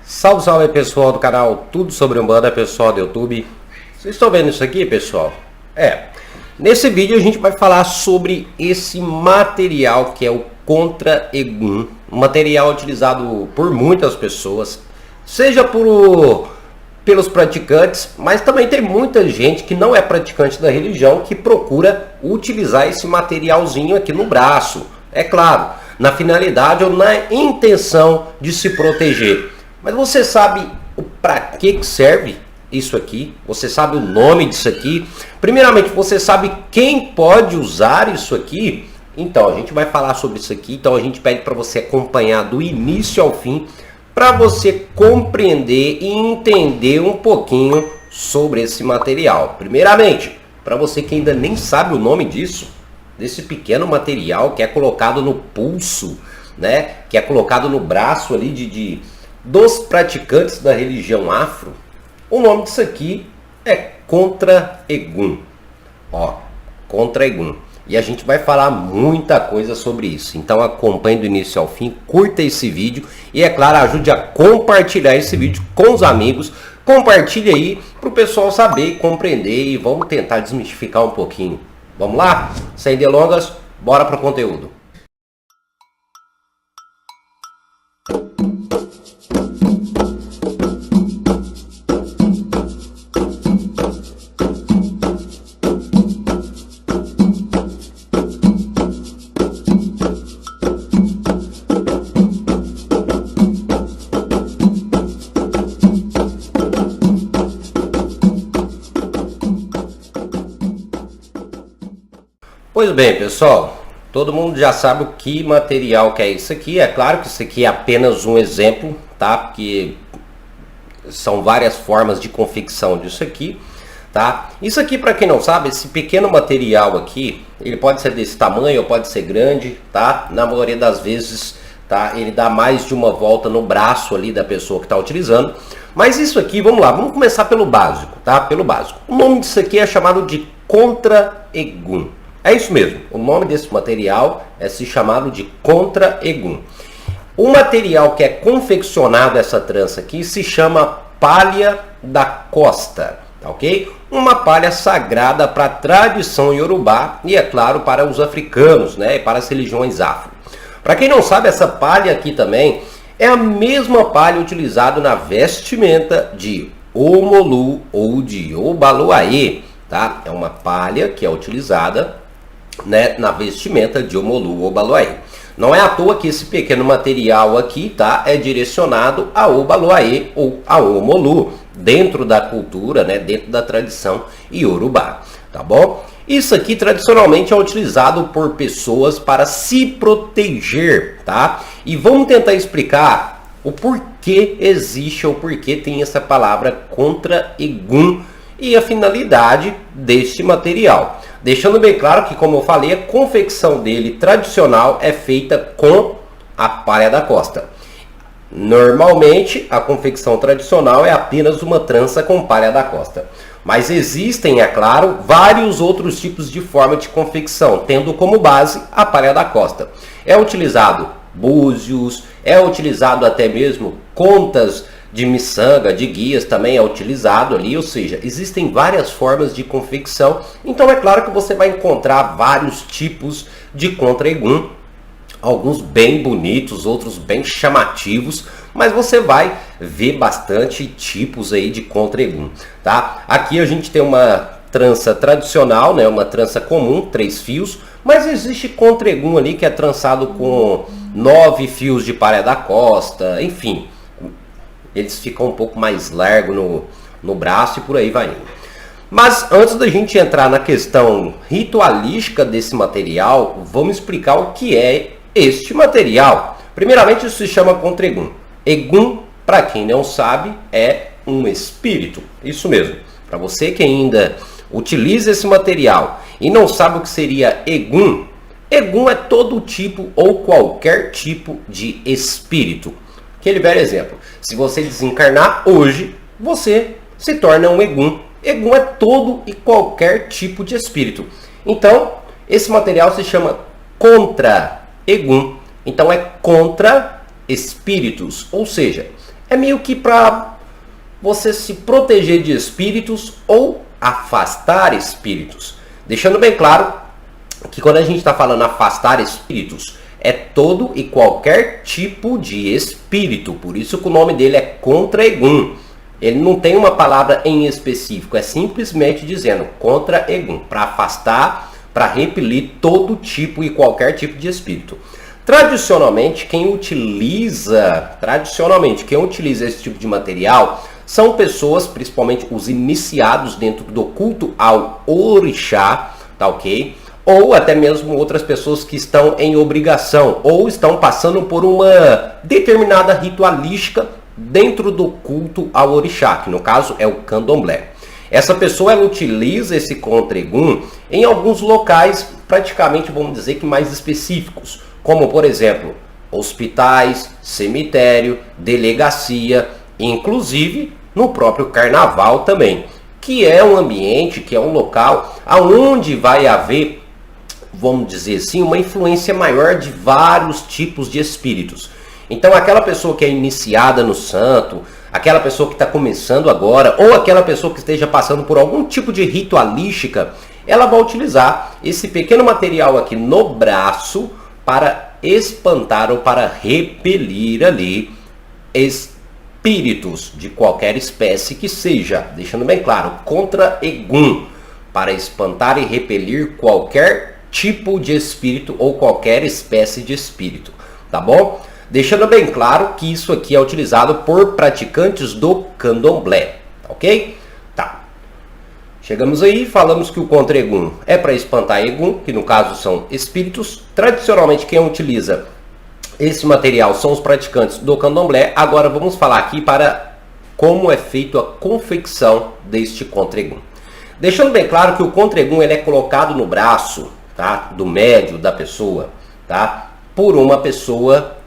Salve, salve pessoal do canal Tudo Sobre Umbanda, pessoal do YouTube. Vocês estão vendo isso aqui, pessoal? Nesse vídeo a gente vai falar sobre esse material que é o Contra Egum. Um material utilizado por muitas pessoas, seja pelos praticantes, mas também tem muita gente que não é praticante da religião que procura utilizar esse materialzinho aqui no braço. É claro, na finalidade ou na intenção de se proteger. Mas você sabe para que serve isso aqui? Você sabe o nome disso aqui? Primeiramente, você sabe quem pode usar isso aqui? Então, a gente vai falar sobre isso aqui. Então, a gente pede para você acompanhar do início ao fim, para você compreender e entender um pouquinho sobre esse material. Primeiramente, para você que ainda nem sabe o nome disso, desse pequeno material que é colocado no pulso, né? Que é colocado no braço ali dos praticantes da religião afro, o nome disso aqui é Contra Egum. Contra Egum. E a gente vai falar muita coisa sobre isso. Então acompanhe do início ao fim, curta esse vídeo e, é claro, ajude a compartilhar esse vídeo com os amigos. Compartilhe aí para o pessoal saber, compreender e vamos tentar desmistificar um pouquinho. Vamos lá? Sem delongas, bora para o conteúdo. Pois bem, pessoal, todo mundo já sabe o que material que é isso aqui. É claro que isso aqui é apenas um exemplo, tá? Porque são várias formas de confecção disso aqui, tá? Isso aqui, para quem não sabe, esse pequeno material aqui, ele pode ser desse tamanho ou pode ser grande, tá? Na maioria das vezes, tá? Ele dá mais de uma volta no braço ali da pessoa que está utilizando. Mas isso aqui, vamos lá, vamos começar pelo básico, tá? Pelo básico. O nome disso aqui é chamado de Contra Egum. É isso mesmo, o nome desse material é chamado de Contra Egum. O material que é confeccionado essa trança aqui se chama Palha da Costa, tá ok? Uma palha sagrada para a tradição iorubá e, é claro, para os africanos, né? E para as religiões afro. Para quem não sabe, essa palha aqui também é a mesma palha utilizada na vestimenta de Omolu ou de Obaloaê, tá? É uma palha que é utilizada, né, na vestimenta de Omolu ou Obaloaê. Não é à toa que esse pequeno material aqui, tá, é direcionado a Obaloaê ou a Omolu, dentro da cultura, né, dentro da tradição iorubá, tá bom? Isso aqui tradicionalmente é utilizado por pessoas para se proteger, tá? E vamos tentar explicar o porquê existe ou porquê tem essa palavra Contra Egum e a finalidade deste material. Deixando bem claro que, como eu falei, a confecção dele tradicional é feita com a palha da costa. Normalmente, a confecção tradicional é apenas uma trança com palha da costa. Mas existem, é claro, vários outros tipos de forma de confecção, tendo como base a palha da costa. É utilizado búzios, é utilizado até mesmo contas de miçanga, de guias também é utilizado ali, ou seja, existem várias formas de confecção. Então é claro que você vai encontrar vários tipos de Contra Egum, alguns bem bonitos, outros bem chamativos, mas você vai ver bastante tipos aí de Contra Egum, tá? Aqui a gente tem uma trança tradicional, né, uma trança comum, 3 fios, mas existe Contra Egum ali que é trançado com 9 fios de palha da costa, enfim. Eles ficam um pouco mais largos no braço e por aí vai indo. Mas antes da gente entrar na questão ritualística desse material, vamos explicar o que é este material. Primeiramente, isso se chama Contra Egum. Egum, para quem não sabe, é um espírito. Isso mesmo. Para você que ainda utiliza esse material e não sabe o que seria Egum, Egum é todo tipo ou qualquer tipo de espírito. Aquele velho exemplo, se você desencarnar hoje, você se torna um Egum. Egum é todo e qualquer tipo de espírito. Então, esse material se chama Contra Egum. Então, é contra espíritos, ou seja, É meio que para você se proteger de espíritos ou afastar espíritos. Deixando bem claro que quando a gente está falando afastar espíritos, é todo e qualquer tipo de espírito. Por isso que o nome dele é contra-egum. Ele não tem uma palavra em específico, é simplesmente dizendo contra-egum, para afastar, para repelir todo tipo e qualquer tipo de espírito. Tradicionalmente, quem utiliza esse tipo de material são pessoas, principalmente os iniciados dentro do culto ao orixá, tá ok? Ou até mesmo outras pessoas que estão em obrigação ou estão passando por uma determinada ritualística dentro do culto ao orixá, que no caso é o candomblé. Essa pessoa ela utiliza esse contra-egum em alguns locais praticamente, vamos dizer que mais específicos, como por exemplo, hospitais, cemitério, delegacia, inclusive no próprio carnaval também, que é um ambiente, que é um local onde vai haver, vamos dizer assim, uma influência maior de vários tipos de espíritos. Então aquela pessoa que é iniciada no santo, aquela pessoa que está começando agora, ou aquela pessoa que esteja passando por algum tipo de ritualística, ela vai utilizar esse pequeno material aqui no braço para espantar ou para repelir ali espíritos de qualquer espécie que seja. Deixando bem claro, contra-egum, para espantar e repelir qualquer tipo de espírito ou qualquer espécie de espírito, tá bom? Deixando bem claro que isso aqui é utilizado por praticantes do candomblé, ok? Tá. Chegamos aí, falamos que o contra-egum é para espantar egum, que no caso são espíritos. Tradicionalmente quem utiliza esse material são os praticantes do candomblé. Agora vamos falar aqui para como é feito a confecção deste contra-egum. Deixando bem claro que o contra-egum ele é colocado no braço, tá, do médio da pessoa, tá, por uma pessoa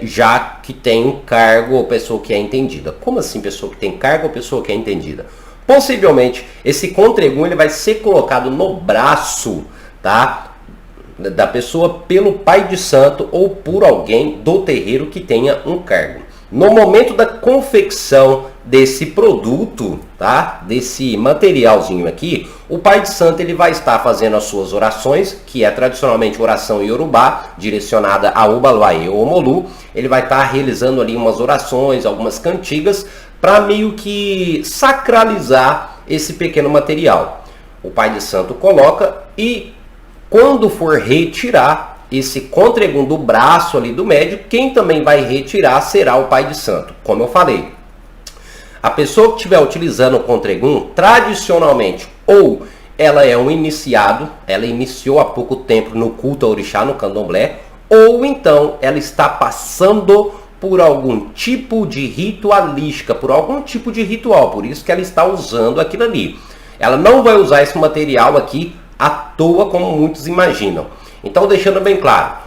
já que tem um cargo ou pessoa que é entendida. Como assim pessoa que tem cargo ou pessoa que é entendida? Possivelmente esse contra-egum ele vai ser colocado no braço, tá, da pessoa pelo pai de santo ou por alguém do terreiro que tenha um cargo. No momento da confecção desse produto, tá, desse materialzinho aqui, o pai de santo ele vai estar fazendo as suas orações, que é tradicionalmente oração iorubá, direcionada a Obaluaê ou Omolu. Ele vai estar realizando ali umas orações, algumas cantigas, para meio que sacralizar esse pequeno material. O pai de santo coloca e quando for retirar esse contra-egum do braço ali do médio, quem também vai retirar será o pai de santo. Como eu falei, a pessoa que estiver utilizando o contra-egum, tradicionalmente, ou ela é um iniciado, ela iniciou há pouco tempo no culto ao orixá, no candomblé, ou então ela está passando por algum tipo de ritualística, por algum tipo de ritual, por isso que ela está usando aquilo ali. Ela não vai usar esse material aqui à toa, como muitos imaginam. Então, deixando bem claro,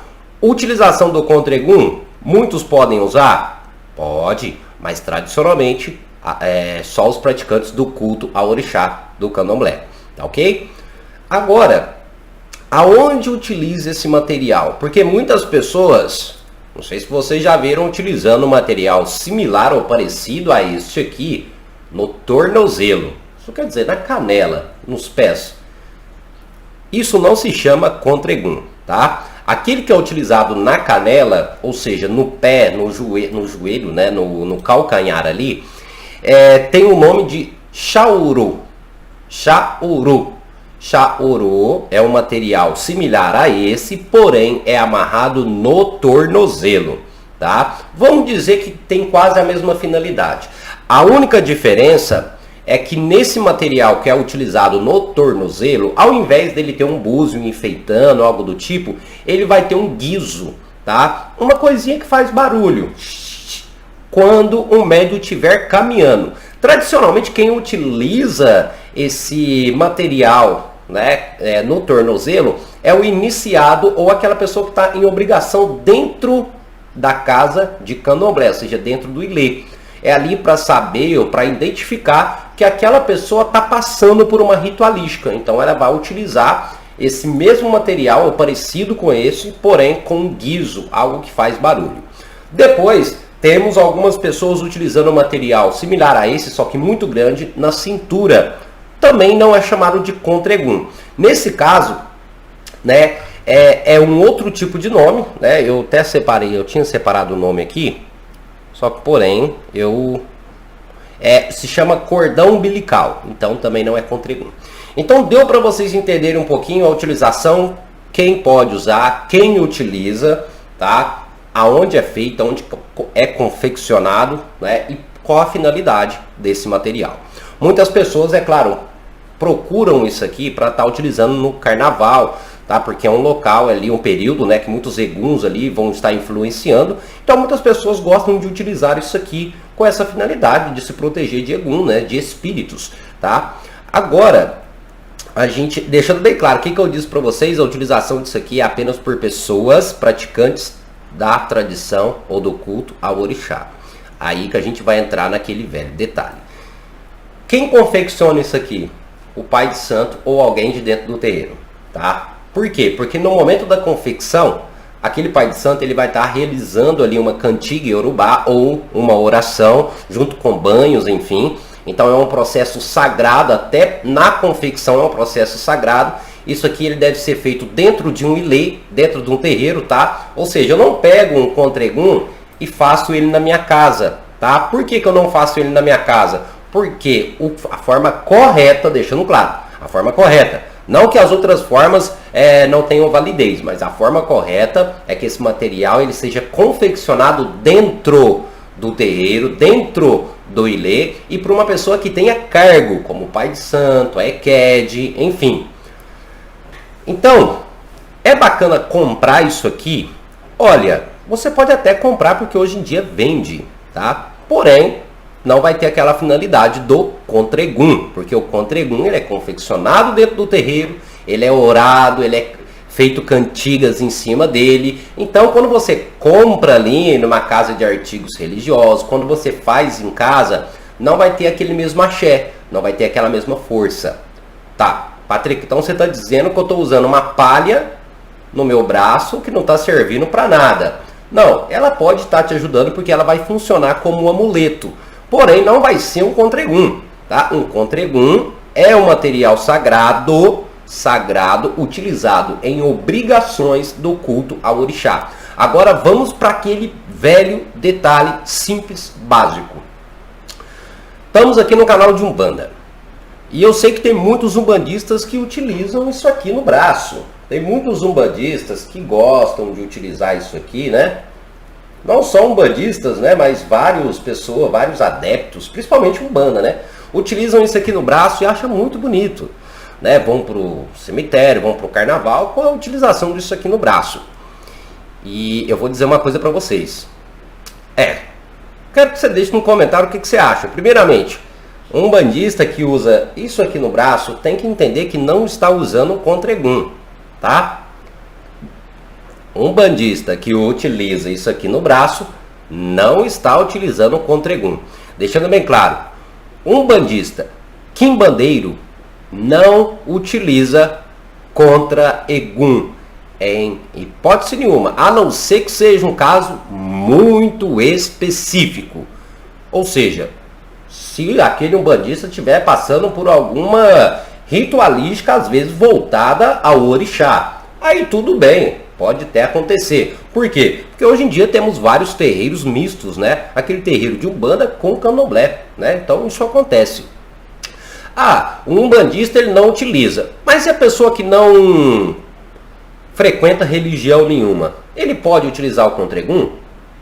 utilização do contra-egum, muitos podem usar? Pode, mas tradicionalmente só os praticantes do culto ao orixá do candomblé, tá ok? Agora, aonde utiliza esse material? Porque muitas pessoas, não sei se vocês já viram utilizando material similar ou parecido a este aqui no tornozelo. Isso quer dizer na canela, nos pés. Isso não se chama contra-egum, tá? Aquele que é utilizado na canela, ou seja, no pé, no joelho, né, no calcanhar ali, tem o nome de chauru. Chauru. Chauru é um material similar a esse, porém é amarrado no tornozelo, tá? Vamos dizer que tem quase a mesma finalidade. A única diferença é que nesse material que é utilizado no tornozelo, ao invés dele ter um búzio enfeitando, algo do tipo, ele vai ter um guizo, tá? Uma coisinha que faz barulho quando o médium estiver caminhando. Tradicionalmente, quem utiliza esse material, né, no tornozelo é o iniciado ou aquela pessoa que está em obrigação dentro da casa de candomblé, ou seja, dentro do ilê. É ali para saber ou para identificar que aquela pessoa está passando por uma ritualística. Então ela vai utilizar esse mesmo material ou parecido com esse, porém com um guizo, algo que faz barulho. Depois, temos algumas pessoas utilizando material similar a esse, só que muito grande, na cintura. Também não é chamado de contregum. Nesse caso, né, é um outro tipo de nome, né? Eu até separei, eu tinha separado o nome aqui, só que porém se chama cordão umbilical, então também não é contregum. Então deu para vocês entenderem um pouquinho a utilização, quem pode usar, quem utiliza, tá? Aonde é feito, aonde é confeccionado, né? E qual a finalidade desse material. Muitas pessoas, é claro, procuram isso aqui para estar utilizando no carnaval, tá? Porque é um local ali, um período, né, que muitos eguns ali vão estar influenciando. Então muitas pessoas gostam de utilizar isso aqui com essa finalidade de se proteger de egum, né, de espíritos, tá? Agora, a gente, deixando bem claro, o que eu disse para vocês, a utilização disso aqui é apenas por pessoas praticantes da tradição ou do culto ao orixá. Aí que a gente vai entrar naquele velho detalhe. Quem confecciona isso aqui? O pai de santo ou alguém de dentro do terreiro, tá? Por quê? Porque no momento da confecção, aquele pai de santo ele vai estar realizando ali uma cantiga iorubá ou uma oração, junto com banhos, enfim. Então é um processo sagrado, até na confecção é um processo sagrado. Isso aqui ele deve ser feito dentro de um ilê, dentro de um terreiro, tá? Ou seja, eu não pego um contregum e faço ele na minha casa, tá? Por que eu não faço ele na minha casa? Porque a forma correta, deixando claro, a forma correta, não que as outras formas não tenham validez, mas a forma correta é que esse material ele seja confeccionado dentro do terreiro, dentro do ilê, e para uma pessoa que tenha cargo, como o pai de santo, a EQED, enfim. Então, é bacana comprar isso aqui? Olha, você pode até comprar porque hoje em dia vende, tá? Porém, não vai ter aquela finalidade do contregum, porque o contregum ele é confeccionado dentro do terreiro, ele é orado, ele é feito cantigas em cima dele. Então, quando você compra ali numa casa de artigos religiosos, quando você faz em casa, não vai ter aquele mesmo axé, não vai ter aquela mesma força. Tá, Patrick, então você está dizendo que eu estou usando uma palha no meu braço que não está servindo para nada. Não, ela pode estar te ajudando porque ela vai funcionar como um amuleto. Porém, não vai ser um contregum, tá? Um contregum é um material sagrado utilizado em obrigações do culto ao orixá. Agora vamos para aquele velho detalhe simples, básico. Estamos aqui no canal de Umbanda. E eu sei que tem muitos umbandistas que utilizam isso aqui no braço. Tem muitos umbandistas que gostam de utilizar isso aqui, né? Não só umbandistas, né? Mas vários adeptos, principalmente Umbanda, né? Utilizam isso aqui no braço e acham muito bonito. Né, vão para o cemitério, vão para o carnaval com a utilização disso aqui no braço. E eu vou dizer uma coisa para vocês. Quero que você deixe no comentário o que você acha. Primeiramente, um umbandista que usa isso aqui no braço tem que entender que não está usando o contregum, tá? Um umbandista que utiliza isso aqui no braço não está utilizando o contregum. Deixando bem claro, um umbandista quimbandeiro não utiliza contra egum em hipótese nenhuma, a não ser que seja um caso muito específico. Ou seja, se aquele umbandista estiver passando por alguma ritualística, às vezes voltada ao orixá, aí tudo bem, pode até acontecer. Por quê? Porque hoje em dia temos vários terreiros mistos, né? Aquele terreiro de Umbanda com candomblé, né? Então isso acontece. Um umbandista ele não utiliza. Mas e a pessoa que não frequenta religião nenhuma? Ele pode utilizar o contregum?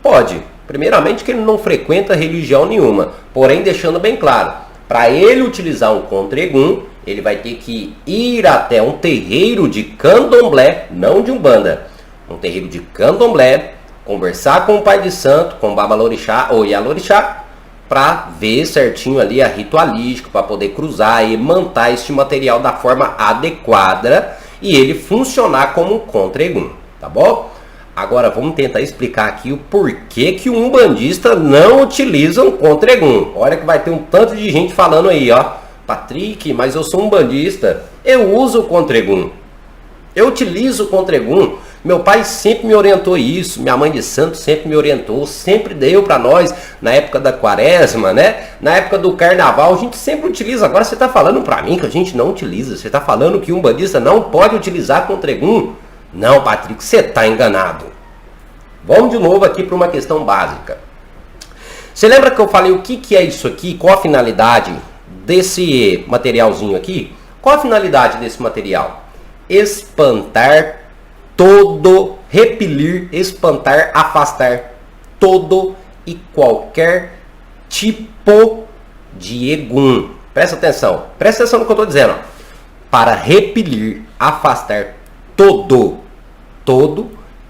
Pode. Primeiramente que ele não frequenta religião nenhuma. Porém, deixando bem claro, para ele utilizar um contregum, ele vai ter que ir até um terreiro de candomblé, não de Umbanda. Um terreiro de candomblé, conversar com o pai de santo, com o babalorixá ou ialorixá, para ver certinho ali a ritualística, para poder cruzar e manter este material da forma adequada e ele funcionar como um contregum, tá bom? Agora vamos tentar explicar aqui o porquê que um umbandista não utiliza um contregum. Olha que vai ter um tanto de gente falando aí, ó. Patrick, mas eu sou umbandista, eu uso o contregum. Eu utilizo o contregum. Meu pai sempre me orientou isso, minha mãe de santo sempre me orientou, sempre deu para nós, na época da quaresma, né? Na época do carnaval, a gente sempre utiliza. Agora você está falando para mim que a gente não utiliza, você está falando que um umbandista não pode utilizar contra egum? Não, Patrick, você está enganado. Vamos de novo aqui para uma questão básica. Você lembra que eu falei o que é isso aqui? Qual a finalidade desse materialzinho aqui? Qual a finalidade desse material? Espantar todo, repelir, espantar, afastar todo e qualquer tipo de egum. Presta atenção no que eu estou dizendo. Ó. Para repelir, afastar todo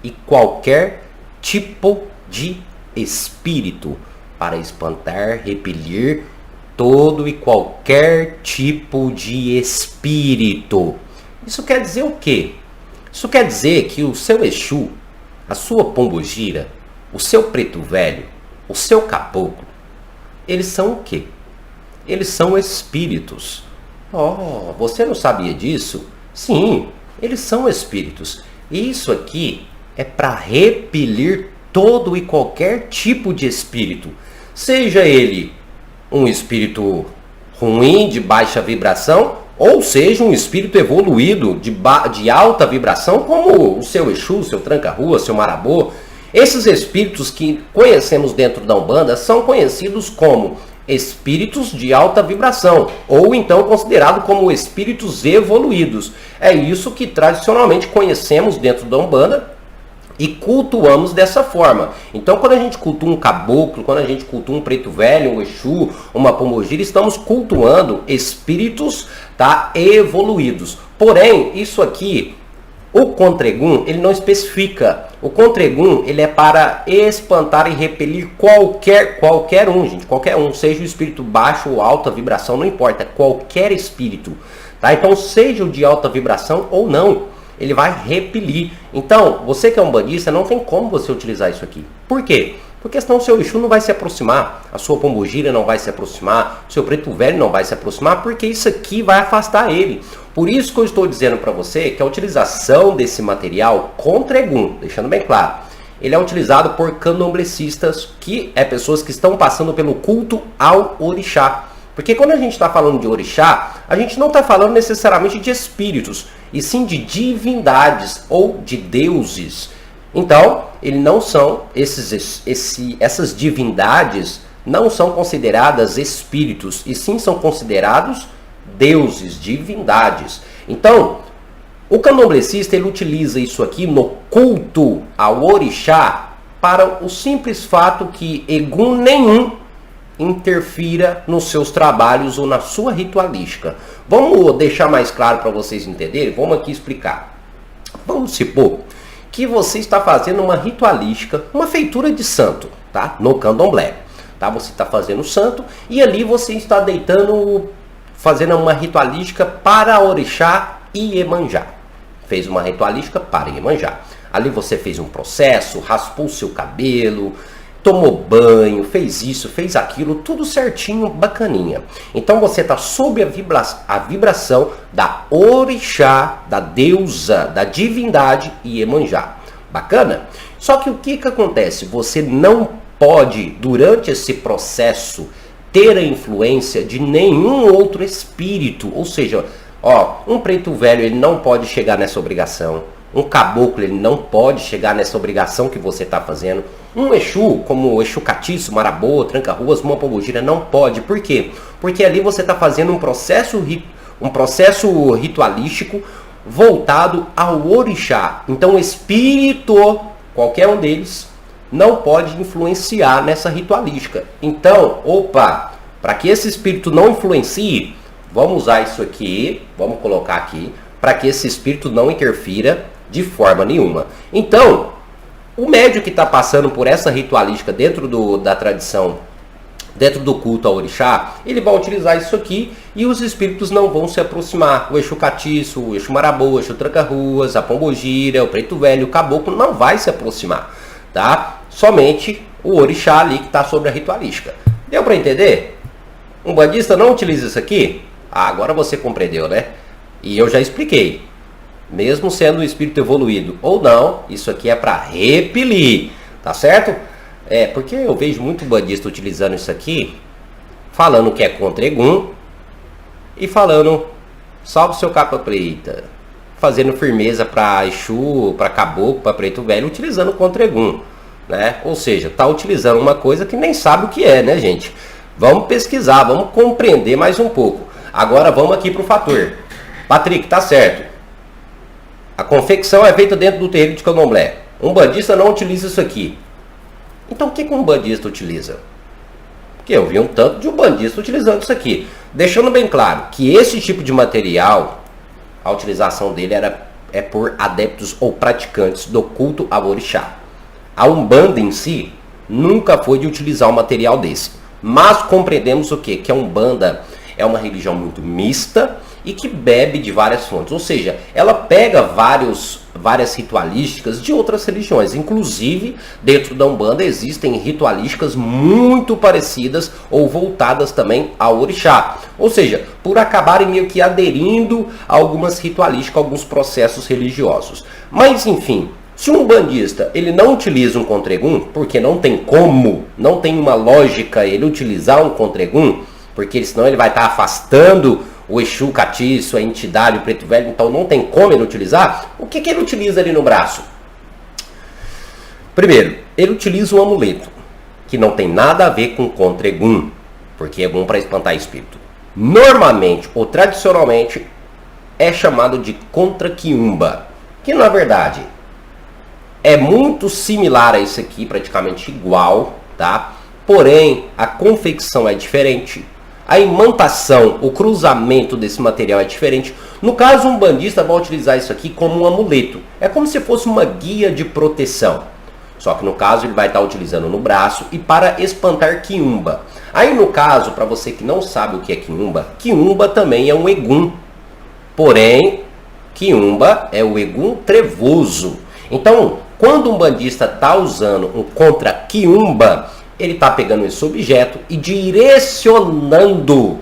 e qualquer tipo de espírito. Para espantar, repelir todo e qualquer tipo de espírito. Isso quer dizer o quê? Isso quer dizer que o seu Exu, a sua pombogira, o seu preto velho, o seu caboclo, eles são o quê? Eles são espíritos. Oh, você não sabia disso? Sim, eles são espíritos. E isso aqui é para repelir todo e qualquer tipo de espírito. Seja ele um espírito ruim, de baixa vibração, ou seja, um espírito evoluído, de alta vibração, como o seu Exu, seu Tranca-Rua, seu Marabô. Esses espíritos que conhecemos dentro da Umbanda são conhecidos como espíritos de alta vibração, ou então considerado como espíritos evoluídos. É isso que tradicionalmente conhecemos dentro da Umbanda e cultuamos dessa forma. Então, quando a gente cultua um caboclo, quando a gente cultua um preto velho, um Exu, uma pombogira, estamos cultuando espíritos, tá, evoluídos. Porém, isso aqui, o contra-egum, ele não especifica. O contra-egum, ele é para espantar e repelir qualquer um, gente, qualquer um, seja o espírito baixo ou alta vibração, não importa, qualquer espírito, tá? Então, seja o de alta vibração ou não, ele vai repelir. Então, você que é um umbandista, não tem como você utilizar isso aqui. Por quê? Porque senão o seu Exu não vai se aproximar, a sua pombogira não vai se aproximar, o seu preto velho não vai se aproximar, porque isso aqui vai afastar ele. Por isso que eu estou dizendo para você que a utilização desse material contra egum, deixando bem claro, ele é utilizado por candomblecistas, que é pessoas que estão passando pelo culto ao orixá. Porque quando a gente está falando de orixá, a gente não está falando necessariamente de espíritos, e sim de divindades ou de deuses. Então, eles não são essas divindades não são consideradas espíritos, e sim são considerados deuses, divindades. Então, o candomblecista ele utiliza isso aqui no culto ao orixá para o simples fato que egum nenhum interfira nos seus trabalhos ou na sua ritualística. Vamos deixar mais claro para vocês entenderem? Vamos aqui explicar. Vamos supor que você está fazendo uma ritualística, uma feitura de santo, tá? No candomblé. Tá? Você está fazendo santo e ali você está fazendo uma ritualística para orixá e Iemanjá. Fez uma ritualística para Iemanjá. Ali você fez um processo, raspou o seu cabelo, tomou banho, fez isso, fez aquilo, tudo certinho, bacaninha. Então você está sob a vibração da orixá, da deusa, da divindade Iemanjá. Bacana? Só que o que acontece? Você não pode, durante esse processo, ter a influência de nenhum outro espírito. Ou seja, ó, um preto velho ele não pode chegar nessa obrigação. Um caboclo ele não pode chegar nessa obrigação que você está fazendo. Um Exu, como o Exu Catiço, Marabô, Tranca-Ruas, uma pombogira, não pode. Por quê? Porque ali você está fazendo um processo ritualístico voltado ao orixá. Então o espírito, qualquer um deles, não pode influenciar nessa ritualística. Então, para que esse espírito não influencie, vamos usar isso aqui, vamos colocar aqui, para que esse espírito não interfira de forma nenhuma. Então, o médium que está passando por essa ritualística dentro da tradição, dentro do culto ao orixá, ele vai utilizar isso aqui e os espíritos não vão se aproximar. O Exu Catiço, o Exu Marabô, o Exu Tranca-Ruas, a pombogira, o preto velho, o caboclo não vai se aproximar, tá? Somente o orixá ali que está sobre a ritualística. Deu para entender? Um bandista não utiliza isso aqui? Ah, agora você compreendeu, né? E eu já expliquei. mesmo sendo um espírito evoluído ou não, isso aqui é para repelir, tá certo? Porque eu vejo muito bandista utilizando isso aqui, falando que é contra Egum e falando salve seu capa preta, fazendo firmeza para Exu, para Caboclo, para Preto Velho, utilizando contra Egum, né? Ou seja, tá utilizando uma coisa que nem sabe o que é, né, gente? Vamos pesquisar, vamos compreender mais um pouco. Agora vamos aqui pro fator. Patrick, tá certo. A confecção é feita dentro do terreiro de Candomblé. Um bandista não utiliza isso aqui. Então o que um bandista utiliza? Porque eu vi um tanto de um bandista utilizando isso aqui. Deixando bem claro que esse tipo de material, a utilização dele é por adeptos ou praticantes do culto ao orixá. A Umbanda em si nunca foi de utilizar um material desse. Mas compreendemos o quê? Que a Umbanda é uma religião muito mista e que bebe de várias fontes. Ou seja, ela pega várias ritualísticas de outras religiões. Inclusive, dentro da Umbanda existem ritualísticas muito parecidas ou voltadas também ao orixá. Ou seja, por acabarem meio que aderindo a algumas ritualísticas, a alguns processos religiosos. Mas, enfim, se um umbandista ele não utiliza um contra-Egum, porque não tem como, não tem uma lógica ele utilizar um contra-Egum, porque senão ele vai estar afastando o Exu, Catiço, a entidade, o Preto Velho, então não tem como ele utilizar. O que ele utiliza ali no braço? Primeiro, ele utiliza um amuleto, que não tem nada a ver com contra-Egum, porque Egum para espantar espírito. Normalmente, ou tradicionalmente, é chamado de contra-Quiumba, que na verdade é muito similar a esse aqui, praticamente igual, tá? Porém, a confecção é diferente. A imantação, o cruzamento desse material é diferente. No caso, um bandista vai utilizar isso aqui como um amuleto. É como se fosse uma guia de proteção. Só que no caso ele vai estar utilizando no braço e para espantar quiumba. Aí no caso, para você que não sabe o que é quiumba, quiumba também é um egum. Porém, quiumba é o egum trevoso. Então, quando um bandista está usando um contra quiumba, ele está pegando esse objeto e direcionando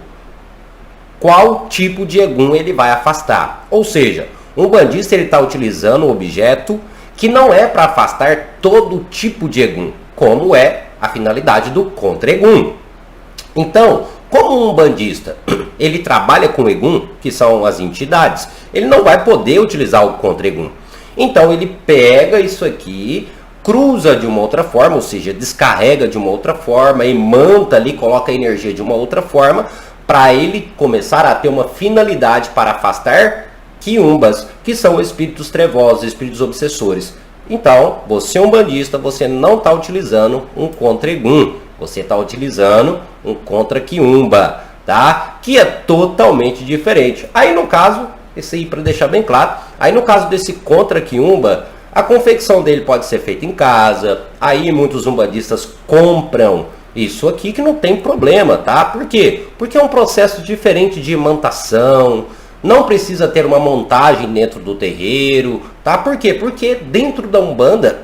qual tipo de Egum ele vai afastar. Ou seja, um bandista está utilizando um objeto que não é para afastar todo tipo de Egum, como é a finalidade do contra-Egum. Então, como um bandista ele trabalha com Egum, que são as entidades, ele não vai poder utilizar o contra-Egum. Então ele pega isso aqui, cruza de uma outra forma, ou seja, descarrega de uma outra forma, imanta ali, coloca a energia de uma outra forma, para ele começar a ter uma finalidade para afastar quiumbas, que são espíritos trevosos, espíritos obsessores. Então, você é um bandista, você não está utilizando um contra-Egum, você está utilizando um contra-quiumba, tá? Que é totalmente diferente. Aí no caso, esse aí para deixar bem claro, aí no caso desse contra-quiumba, a confecção dele pode ser feita em casa. Aí muitos umbandistas compram isso aqui que não tem problema, tá? Por quê? Porque é um processo diferente de imantação. Não precisa ter uma montagem dentro do terreiro, tá? Por quê? Porque dentro da Umbanda,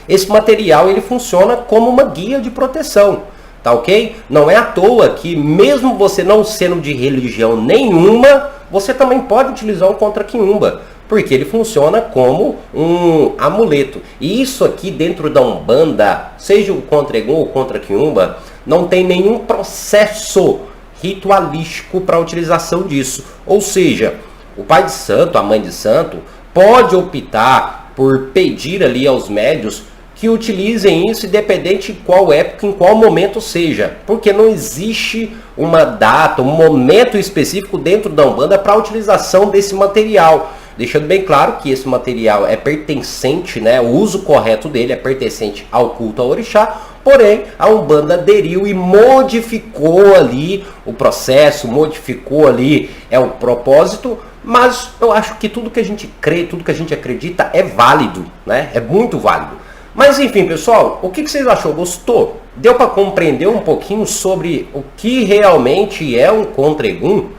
esse material ele funciona como uma guia de proteção, tá ok? Não é à toa que mesmo você não sendo de religião nenhuma, você também pode utilizar um contra-quiumba, porque ele funciona como um amuleto. E isso aqui dentro da Umbanda, seja o contra-Egum ou contra-quiumba, não tem nenhum processo ritualístico para a utilização disso. Ou seja, o pai de santo, a mãe de santo, pode optar por pedir ali aos médios que utilizem isso independente de qual época, em qual momento seja. Porque não existe uma data, um momento específico dentro da Umbanda para a utilização desse material. Deixando bem claro que esse material é pertencente, né, o uso correto dele é pertencente ao culto ao orixá, porém a Umbanda aderiu e modificou ali o processo, modificou ali o propósito, mas eu acho que tudo que a gente crê, tudo que a gente acredita é válido, né, é muito válido. Mas enfim, pessoal, o que vocês achou? Gostou? Deu para compreender um pouquinho sobre o que realmente é um contra-Egum?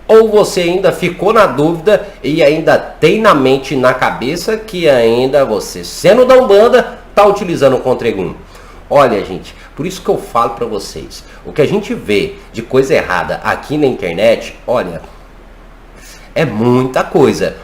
Ou você ainda ficou na dúvida e ainda tem na mente e na cabeça que ainda você, sendo da Umbanda, está utilizando o contra-Egum? Olha, gente, por isso que eu falo para vocês, o que a gente vê de coisa errada aqui na internet, olha, É muita coisa,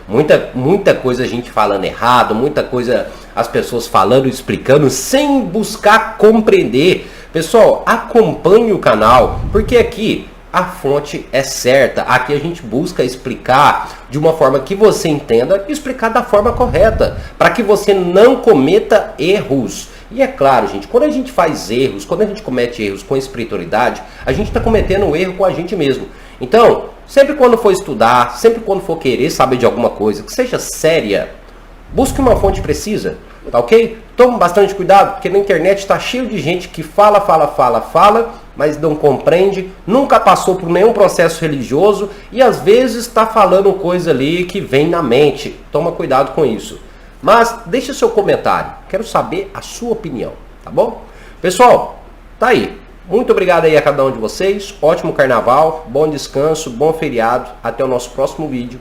muita coisa a gente falando errado, muita coisa as pessoas falando, explicando, sem buscar compreender. Pessoal, acompanhe o canal, porque aqui a fonte é certa. Aqui a gente busca explicar de uma forma que você entenda e explicar da forma correta, para que você não cometa erros. E é claro, gente, quando a gente faz erros, quando a gente comete erros com espiritualidade, a gente está cometendo um erro com a gente mesmo. Então, sempre quando for estudar, sempre quando for querer saber de alguma coisa, que seja séria, busque uma fonte precisa, tá ok? Tome bastante cuidado, porque na internet está cheio de gente que fala, mas não compreende, nunca passou por nenhum processo religioso e às vezes está falando coisa ali que vem na mente. Toma cuidado com isso. Mas deixe seu comentário, quero saber a sua opinião, tá bom? Pessoal, tá aí. Muito obrigado aí a cada um de vocês, ótimo carnaval, bom descanso, bom feriado, até o nosso próximo vídeo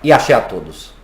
e axé a todos.